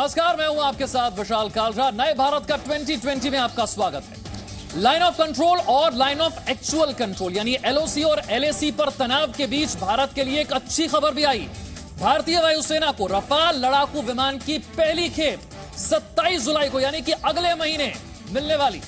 नमस्कार, मैं हूं आपके साथ विशाल कालरा। नए भारत का 2020 में आपका स्वागत है। लाइन ऑफ कंट्रोल और लाइन ऑफ एक्चुअल कंट्रोल यानी एलओसी और एलएसी पर तनाव के बीच भारत के लिए एक अच्छी खबर भी आई। भारतीय वायुसेना को रफाल लड़ाकू विमान की पहली खेप 27 जुलाई को यानी कि अगले महीने मिलने वाली।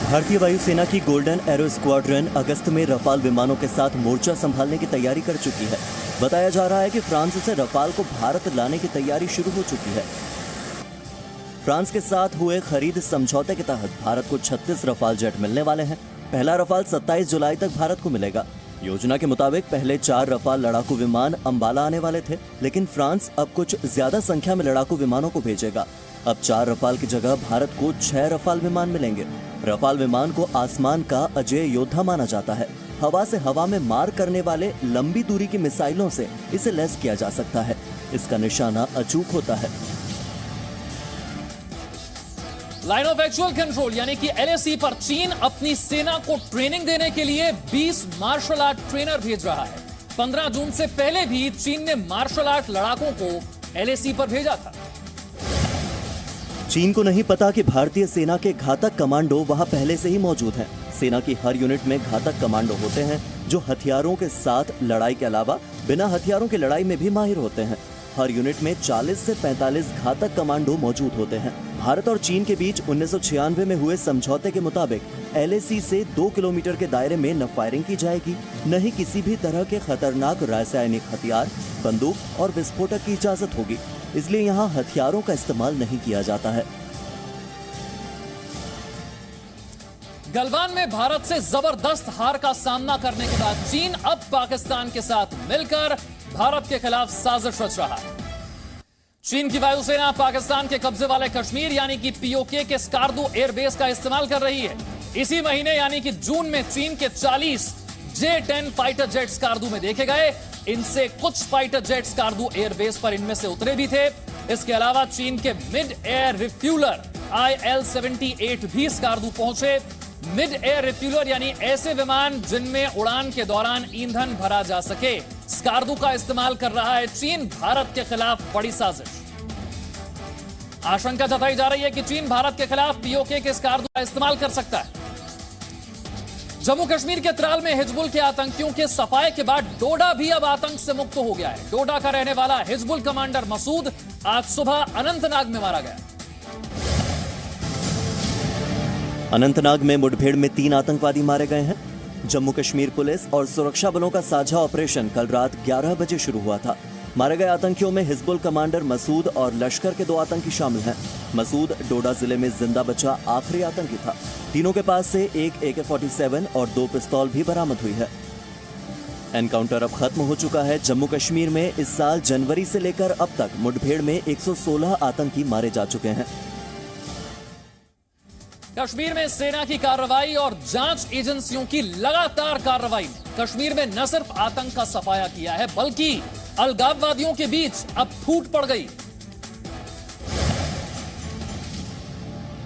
भारतीय वायुसेना की गोल्डन एरो स्क्वाड्रन अगस्त में रफाल विमानों के साथ मोर्चा संभालने की तैयारी कर चुकी है। बताया जा रहा है कि फ्रांस से रफाल को भारत लाने की तैयारी शुरू हो चुकी है। फ्रांस के साथ हुए खरीद समझौते के तहत भारत को 36 रफाल जेट मिलने वाले हैं। पहला रफाल 27 जुलाई तक भारत को मिलेगा। योजना के मुताबिक पहले 4 रफाल लड़ाकू विमान अंबाला आने वाले थे, लेकिन फ्रांस अब कुछ ज्यादा संख्या में लड़ाकू विमानों को भेजेगा। अब 4 रफाल की जगह भारत को 6 रफाल विमान मिलेंगे। रफाल विमान को आसमान का अजय योद्धा माना जाता है। हवा से हवा में मार करने वाले लंबी दूरी की मिसाइलों से इसे लैस किया जा सकता है। इसका निशाना अचूक होता है। लाइन ऑफ एक्चुअल कंट्रोल यानी कि एलएसी पर चीन अपनी सेना को ट्रेनिंग देने के लिए 20 मार्शल आर्ट ट्रेनर भेज रहा है। 15 जून से पहले भी चीन ने मार्शल आर्ट लड़ाकों को एलएसी पर भेजा था। चीन को नहीं पता कि भारतीय सेना के घातक कमांडो वहां पहले से ही मौजूद हैं। सेना की हर यूनिट में घातक कमांडो होते हैं जो हथियारों के साथ लड़ाई के अलावा बिना हथियारों की लड़ाई में भी माहिर होते हैं। हर यूनिट में 40 से 45 घातक कमांडो मौजूद होते हैं। भारत और चीन के बीच 1996 में हुए समझौते के मुताबिक एलएसी से 2 किलोमीटर के दायरे में न फायरिंग की जाएगी, न ही किसी भी तरह के खतरनाक रासायनिक हथियार, बंदूक और विस्फोटक की इजाजत होगी। इसलिए यहाँ हथियारों का इस्तेमाल नहीं किया जाता है। गलवान में भारत से जबरदस्त हार का सामना करने के बाद चीन अब पाकिस्तान के साथ मिलकर भारत के खिलाफ साजिश रच रहा है। चीन की वायुसेना पाकिस्तान के कब्जे वाले कश्मीर यानी कि पीओके के स्कार्दू एयरबेस का इस्तेमाल कर रही है। इसी महीने यानी कि जून में चीन के 40 J-10 फाइटर जेट स्कार्दू में देखे गए। इनसे कुछ फाइटर जेट स्कार्दू एयरबेस पर इनमें से उतरे भी थे। इसके अलावा चीन के मिड एयर रिफ्यूलर IL-78 भी स्कार्दू पहुंचे। मिड एयर रिफ्यूलर यानी ऐसे विमान जिनमें उड़ान के दौरान ईंधन भरा जा सके। स्कार्दू का इस्तेमाल कर रहा है चीन भारत के खिलाफ बड़ी साजिश। आशंका जताई जा रही है कि चीन भारत के खिलाफ पीओके के स्कार्दू का इस्तेमाल कर सकता है। जम्मू कश्मीर के त्राल में हिजबुल के आतंकियों के सफाए के बाद डोडा भी अब आतंक से मुक्त हो गया है। डोडा का रहने वाला हिजबुल कमांडर मसूद आज सुबह अनंतनाग में मारा गया। अनंतनाग में मुठभेड़ में 3 आतंकवादी मारे गए हैं। जम्मू कश्मीर पुलिस और सुरक्षा बलों का साझा ऑपरेशन कल रात 11 बजे शुरू हुआ था। मारे गए आतंकियों में हिजबुल कमांडर मसूद और लश्कर के 2 आतंकी शामिल हैं। मसूद डोडा जिले में जिंदा बचा आखिरी आतंकी था। तीनों के पास से एक AK-47 और 2 पिस्तौल भी बरामद हुई है। एनकाउंटर अब खत्म हो चुका है। जम्मू कश्मीर में इस साल जनवरी से लेकर अब तक मुठभेड़ में 116 आतंकी मारे जा चुके हैं। कश्मीर में सेना की कार्रवाई और जांच एजेंसियों की लगातार कार्रवाई ने कश्मीर में न सिर्फ आतंक का सफाया किया है बल्कि अलगाववादियों के बीच अब फूट पड़ गई।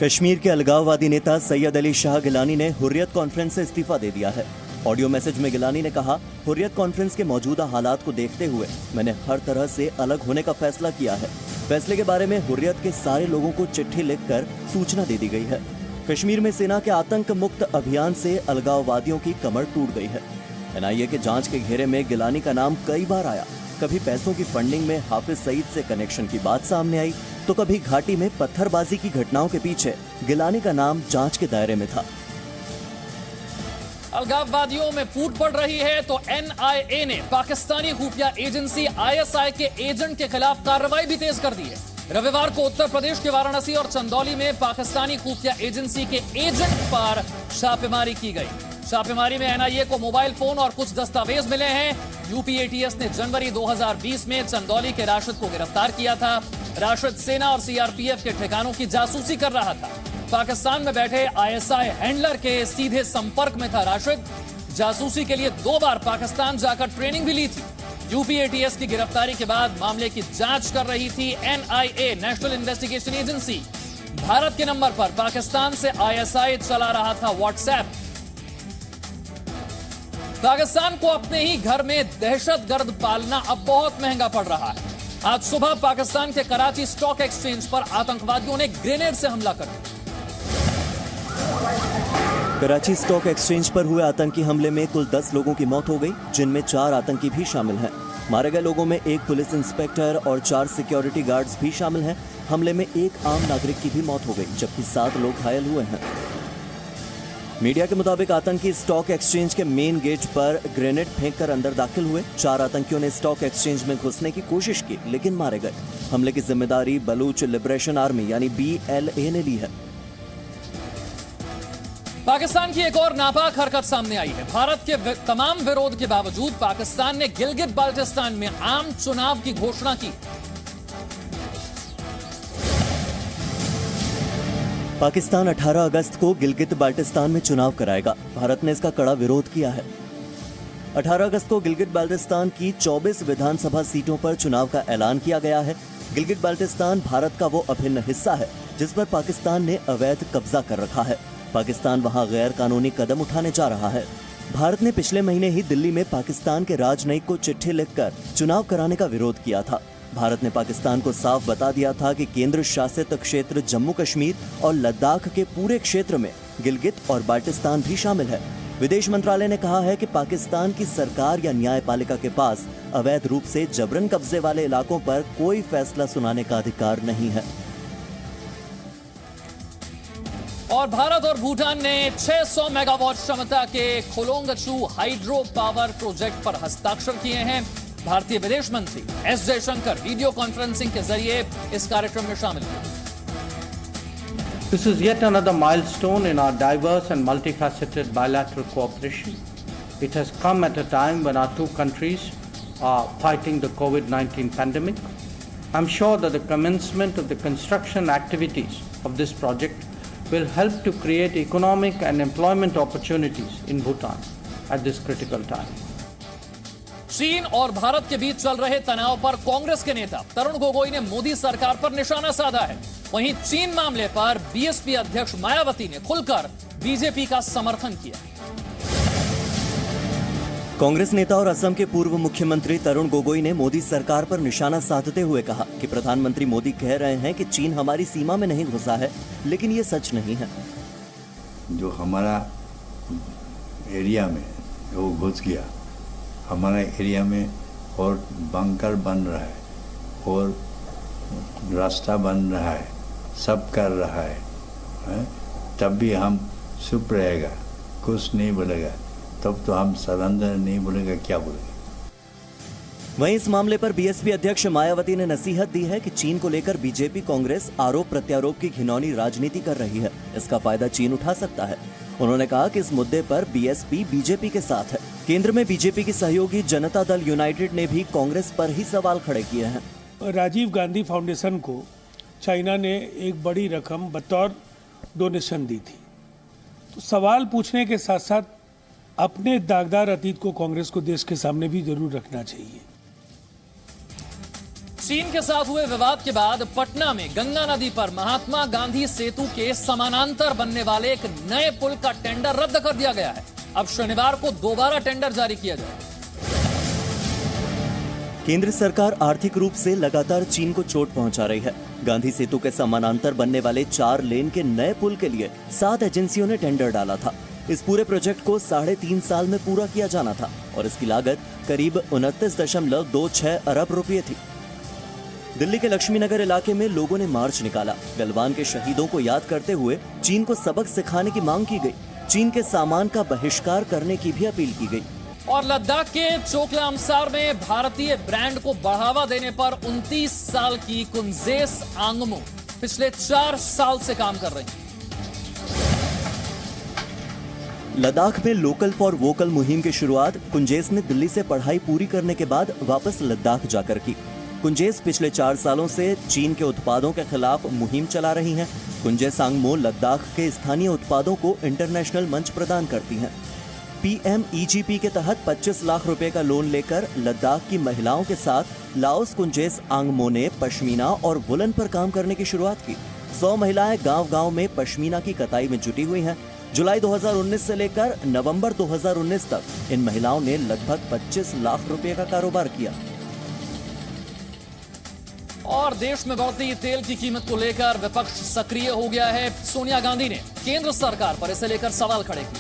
कश्मीर के अलगाववादी नेता सैयद अली शाह गिलानी ने हुर्रियत कॉन्फ्रेंस से इस्तीफा दे दिया है। ऑडियो मैसेज में गिलानी ने कहा, हुर्रियत कॉन्फ्रेंस के मौजूदा हालात को देखते हुए मैंने हर तरह से अलग होने का फैसला किया है। फैसले के बारे में हुर्रियत के सारे लोगों को चिट्ठी लिखकर सूचना दे दी गई है। कश्मीर में सेना के आतंक मुक्त अभियान से अलगाववादियों की कमर टूट गई है। NIA के जांच के घेरे में गिलानी का नाम कई बार आया। कभी पैसों की फंडिंग में हाफिज सईद से कनेक्शन की बात सामने आई, तो कभी घाटी में पत्थरबाजी की घटनाओं के पीछे गिलानी का नाम जांच के दायरे में था। अलगाववादियों में फूट पड़ रही है तो NIA ने पाकिस्तानी खुफिया एजेंसी ISI के एजेंट के खिलाफ कार्रवाई भी तेज कर दी है। रविवार को उत्तर प्रदेश के वाराणसी और चंदौली में पाकिस्तानी खुफिया एजेंसी के एजेंट पर छापेमारी की गई। छापेमारी में NIA को मोबाइल फोन और कुछ दस्तावेज मिले हैं। यूपी ATS ने जनवरी 2020 में चंदौली के राशिद को गिरफ्तार किया था। राशिद सेना और CRPF के ठिकानों की जासूसी कर रहा था। पाकिस्तान में बैठे ISI हैंडलर के सीधे संपर्क में था राशिद। जासूसी के लिए 2 बार पाकिस्तान जाकर ट्रेनिंग भी ली थी। यूपी ATS की गिरफ्तारी के बाद मामले की जांच कर रही थी NIA, national investigation agency. Bharat के नंबर पर पाकिस्तान से ISI चला रहा था व्हाट्सएप। पाकिस्तान को अपने ही घर में दहशतगर्द पालना अब बहुत महंगा पड़ रहा है। आज सुबह पाकिस्तान के कराची स्टॉक एक्सचेंज पर आतंकवादियों ने ग्रेनेड से हमला कर दिया। कराची स्टॉक एक्सचेंज पर हुए आतंकी हमले में कुल 10 लोगों की मौत हो गई, जिनमें 4 आतंकी भी शामिल हैं। मारे गए लोगों में एक पुलिस इंस्पेक्टर और 4 सिक्योरिटी गार्ड्स भी शामिल हैं। हमले में एक आम नागरिक की भी मौत हो गई, जबकि 7 लोग घायल हुए हैं। मीडिया के मुताबिक आतंकी स्टॉक एक्सचेंज के मेन गेट पर ग्रेनेड फेंककर अंदर दाखिल हुए। 4 आतंकियों ने स्टॉक एक्सचेंज में घुसने की कोशिश की, लेकिन मारे गए। हमले की जिम्मेदारी बलूच लिबरेशन आर्मी यानी BLA ने ली है। पाकिस्तान की एक और नापाक हरकत सामने आई है। भारत के तमाम विरोध के बावजूद पाकिस्तान ने गिलगित बाल्टिस्तान में आम चुनाव की घोषणा की। पाकिस्तान 18 अगस्त को गिलगित बाल्टिस्तान में चुनाव कराएगा। भारत ने इसका कड़ा विरोध किया है। 18 अगस्त को गिलगित बाल्टिस्तान की 24 विधानसभा सीटों पर चुनाव का ऐलान किया गया है। गिलगित बाल्टिस्तान भारत का वो अभिन्न हिस्सा है जिस पर पाकिस्तान ने अवैध कब्जा कर रखा है। पाकिस्तान वहां गैर कानूनी कदम उठाने जा रहा है। भारत ने पिछले महीने ही दिल्ली में पाकिस्तान के राजनयिक को चिट्ठी लिखकर चुनाव कराने का विरोध किया था। भारत ने पाकिस्तान को साफ बता दिया था कि केंद्र शासित क्षेत्र जम्मू कश्मीर और लद्दाख के पूरे क्षेत्र में गिलगित और बाल्टिस्तान भी शामिल है। विदेश मंत्रालय ने कहा है कि पाकिस्तान की सरकार या न्यायपालिका के पास अवैध रूप से जबरन कब्जे वाले इलाकों पर कोई फैसला सुनाने का अधिकार नहीं है। और भारत और भूटान ने 600 मेगावाट क्षमता के खोलोंगचू हाइड्रो पावर प्रोजेक्ट पर हस्ताक्षर किए हैं। भारतीय विदेश मंत्री एस जयशंकर वीडियो कॉन्फ्रेंसिंग के जरिए इस कार्यक्रम में शामिल हुए। This is yet another milestone in our diverse and multifaceted bilateral cooperation. It has come at a time when our two countries are fighting the COVID-19 pandemic. I'm sure that the commencement of the construction activities of this project will help to create economic and employment opportunities in Bhutan at this critical time. चीन और भारत के बीच चल रहे तनाव पर कांग्रेस के नेता तरुण गोगोई ने मोदी सरकार पर निशाना साधा है। वहीं चीन मामले पर बीएसपी अध्यक्ष मायावती ने खुलकर बीजेपी का समर्थन किया। कांग्रेस नेता और असम के पूर्व मुख्यमंत्री तरुण गोगोई ने मोदी सरकार पर निशाना साधते हुए कहा कि प्रधानमंत्री मोदी कह रहे हैं कि चीन हमारी सीमा में नहीं घुसा है, लेकिन ये सच नहीं है। जो हमारा एरिया में वो घुस गया, हमारा एरिया में और बंकर बन रहा है और रास्ता बन रहा है, सब कर रहा है, तब भी हम चुप रहेगा, कुछ नहीं बोलेगा, तब तो हम सरेंडर नहीं बोलेगा, क्या बोलेगा। वहीं इस मामले पर बीएसपी अध्यक्ष मायावती ने नसीहत दी है कि चीन को लेकर बीजेपी कांग्रेस आरोप प्रत्यारोप की घिनौनी राजनीति कर रही है। इसका फायदा चीन उठा सकता है। उन्होंने कहा कि इस मुद्दे पर बीएसपी बीजेपी के साथ है। केंद्र में बीजेपी की सहयोगी जनता दल यूनाइटेड ने भी कांग्रेस पर ही सवाल खड़े किए हैं। राजीव गांधी फाउंडेशन को चाइना ने एक बड़ी रकम बतौर डोनेशन दी थी, तो सवाल पूछने के साथ साथ अपने दागदार अतीत को कांग्रेस को देश के सामने भी जरूर रखना चाहिए। चीन के साथ हुए विवाद के बाद पटना में गंगा नदी पर महात्मा गांधी सेतु के समानांतर बनने वाले एक नए पुल का टेंडर रद्द कर दिया गया है। अब शनिवार को दोबारा टेंडर जारी किया जाए। केंद्र सरकार आर्थिक रूप से लगातार चीन को चोट पहुंचा रही है। गांधी सेतु के समानांतर बनने वाले 4 लेन के नए पुल के लिए 7 एजेंसियों ने टेंडर डाला था। इस पूरे प्रोजेक्ट को 3.5 साल में पूरा किया जाना था और इसकी लागत करीब 29.26 अरब रुपये थी। दिल्ली के लक्ष्मी नगर इलाके में लोगों ने मार्च निकाला। गलवान के शहीदों को याद करते हुए चीन को सबक सिखाने की मांग की गई। चीन के सामान का बहिष्कार करने की भी अपील की गई। और लद्दाख के चोकलामसार में भारतीय ब्रांड को बढ़ावा देने पर 29 साल की कुंजेस आंगमो पिछले 4 साल से काम कर रही हैं। लद्दाख में लोकल फॉर वोकल मुहिम की शुरुआत कुंजेस ने दिल्ली से पढ़ाई पूरी करने के बाद वापस लद्दाख जाकर की। कुंजेस पिछले 4 सालों से चीन के उत्पादों के खिलाफ मुहिम चला रही हैं। कुंजेस आंगमो लद्दाख के स्थानीय उत्पादों को इंटरनेशनल मंच प्रदान करती हैं। PMEGP के तहत 25 लाख रुपए का लोन लेकर लद्दाख की महिलाओं के साथ लाओस कुंजेस आंगमो ने पश्मीना और वुलन पर काम करने की शुरुआत की। 100 महिलाएं गांव-गांव में पश्मीना की कताई में जुटी हुई हैं। जुलाई 2019 से लेकर नवंबर 2019 तक इन महिलाओं ने लगभग 25 लाख रुपए का कारोबार किया। और देश में बढ़ती तेल की कीमत को लेकर विपक्ष सक्रिय हो गया है। सोनिया गांधी ने केंद्र सरकार पर इसे लेकर सवाल खड़े किए।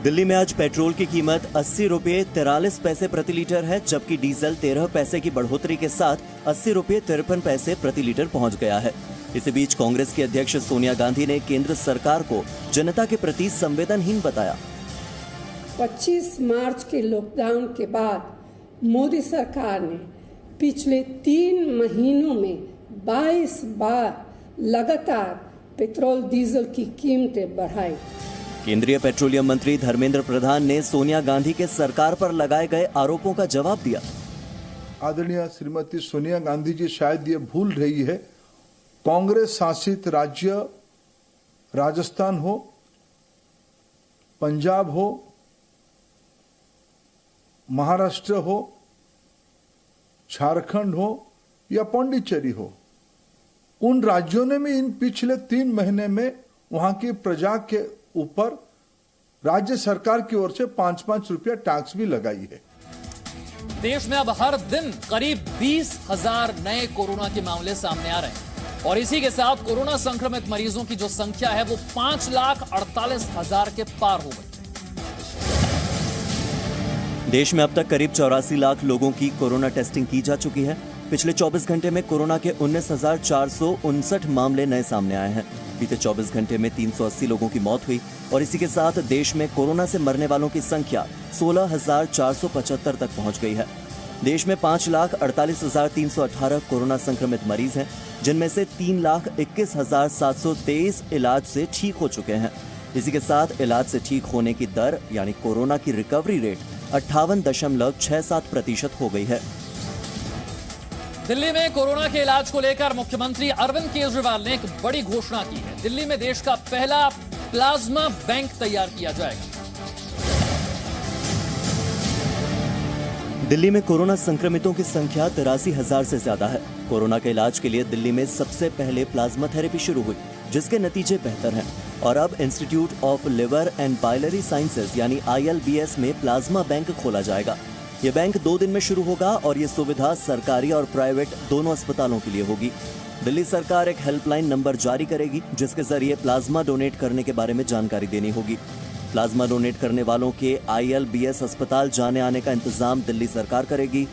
दिल्ली में आज पेट्रोल की कीमत 80 रुपये 43 पैसे प्रति लीटर है, जबकि डीजल 13 पैसे की बढ़ोतरी के साथ 80 रुपये 53 पैसे प्रति लीटर पहुंच गया है। इसी बीच कांग्रेस की अध्यक्ष सोनिया गांधी ने केंद्र सरकार को जनता के प्रति संवेदनहीन बताया। 25 मार्च के लॉकडाउन के बाद मोदी सरकार ने पिछले 3 महीनों में 22 बार लगातार पेट्रोल डीजल की कीमतें बढ़ाई। केंद्रीय पेट्रोलियम मंत्री धर्मेंद्र प्रधान ने सोनिया गांधी के सरकार पर लगाए गए आरोपों का जवाब दिया। आदरणीय श्रीमती सोनिया गांधी जी शायद ये भूल रही है, कांग्रेस शासित राज्य राजस्थान हो, पंजाब हो, महाराष्ट्र हो, झारखंड हो या पांडिचेरी हो, उन राज्यों ने भी इन पिछले 3 महीने में वहां की प्रजा के ऊपर राज्य सरकार की ओर से 5-5 रुपया टैक्स भी लगाई है। देश में अब हर दिन करीब 20,000 नए कोरोना के मामले सामने आ रहे हैं और इसी के साथ कोरोना संक्रमित मरीजों की जो संख्या है वो 5,48,000 के पार हो गई। देश में अब तक करीब 84 लाख लोगों की कोरोना टेस्टिंग की जा चुकी है। पिछले 24 घंटे में कोरोना के 19,459 मामले नए सामने आए हैं। बीते 24 घंटे में 380 लोगों की मौत हुई और इसी के साथ देश में कोरोना से मरने वालों की संख्या 16,475 तक पहुंच गई है। देश में 5,48,318 कोरोना संक्रमित मरीज हैं, जिनमें से 3,21,723 इलाज से ठीक हो चुके हैं। इसी के साथ इलाज से ठीक होने की दर यानी कोरोना की रिकवरी रेट 58.67% हो गई है। दिल्ली में कोरोना के इलाज को लेकर मुख्यमंत्री अरविंद केजरीवाल ने एक बड़ी घोषणा की है। दिल्ली में देश का पहला प्लाज्मा बैंक तैयार किया जाएगा। दिल्ली में कोरोना संक्रमितों की संख्या 83,000 से ज्यादा है। कोरोना के इलाज के लिए दिल्ली में सबसे पहले प्लाज्मा थेरेपी शुरू हुई, जिसके नतीजे बेहतर हैं और अब institute of liver and biliary sciences यानी ILBS में प्लाज्मा बैंक खोला जाएगा। ये बैंक 2 दिन में शुरू होगा और ये सुविधा सरकारी और प्राइवेट दोनों अस्पतालों के लिए होगी। दिल्ली सरकार एक हेल्पलाइन नंबर जारी करेगी, जिसके जरिए प्लाज्मा डोनेट करने के बारे में जानकारी देनी होगी। प्लाज्मा डोनेट करने वालों के ILBS अस्पताल जाने आने का इंतजाम दिल्ली सरकार करेगी।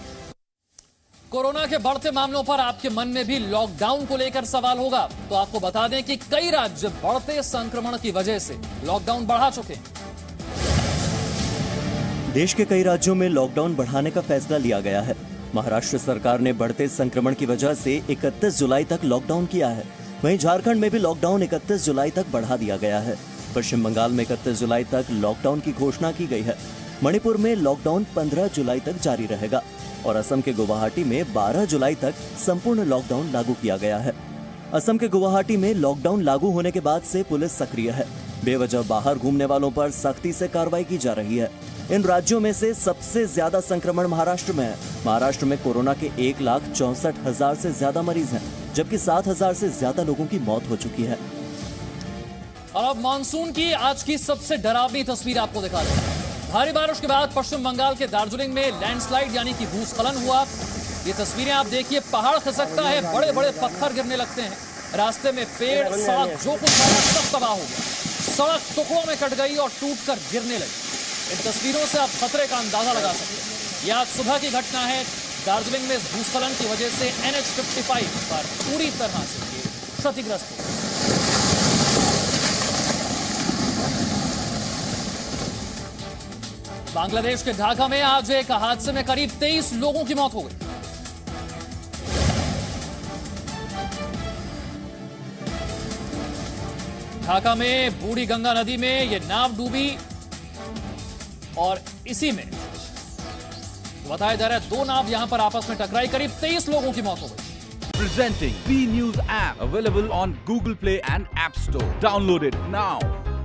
कोरोना के बढ़ते मामलों पर आपके मन में भी लॉकडाउन को लेकर सवाल होगा, तो आपको बता दें कि कई राज्य बढ़ते संक्रमण की वजह से लॉकडाउन बढ़ा चुके हैं। देश के कई राज्यों में लॉकडाउन बढ़ाने का फैसला लिया गया है। महाराष्ट्र सरकार ने बढ़ते संक्रमण की वजह से 31 जुलाई तक लॉकडाउन किया है। वहीं झारखंड में भी लॉकडाउन 31 जुलाई तक बढ़ा दिया गया है। पश्चिम बंगाल में 31 जुलाई तक लॉकडाउन की घोषणा की गई है। मणिपुर में लॉकडाउन 15 जुलाई तक जारी रहेगा और असम के गुवाहाटी में 12 जुलाई तक संपूर्ण लॉकडाउन लागू किया गया है। असम के गुवाहाटी में लॉकडाउन लागू होने के बाद से पुलिस सक्रिय है। बेवजह बाहर घूमने वालों पर सख्ती से कार्रवाई की जा रही है। इन राज्यों में से सबसे ज्यादा संक्रमण महाराष्ट्र में है। महाराष्ट्र में कोरोना के 1,64,000 से ज्यादा मरीज हैं, जबकि 7,000 से ज्यादा लोगों की मौत हो चुकी है। और अब मानसून की आज की सबसे डरावनी तस्वीर आपको दिखा दें। भारी बारिश के बाद पश्चिम बंगाल के दार्जिलिंग में लैंडस्लाइड यानी कि भूस्खलन हुआ। ये तस्वीरें आप देखिए, पहाड़ खिसकता है, बड़े बड़े पत्थर गिरने लगते हैं, रास्ते में पेड़, सड़क जो कुछ था सब तबाह हो गया। सड़क टुकड़ों में कट गई और टूटकर गिरने लगी। इन तस्वीरों से आप खतरे का अंदाजा लगा सकते हैं। यह आज सुबह की घटना है। दार्जिलिंग में इस भूस्खलन की वजह से NH-55 पर पूरी तरह से क्षतिग्रस्त हुआ। बांग्लादेश के ढाका में आज एक हादसे में करीब 23 लोगों की मौत हो गई। ढाका में बूढ़ी गंगा नदी में यह नाव डूबी और इसी में बताया जा रहा है 2 नाव यहां पर आपस में टकराई, करीब 23 लोगों की मौत हो गई। Presenting B News app available on Google Play and App Store. Download it now.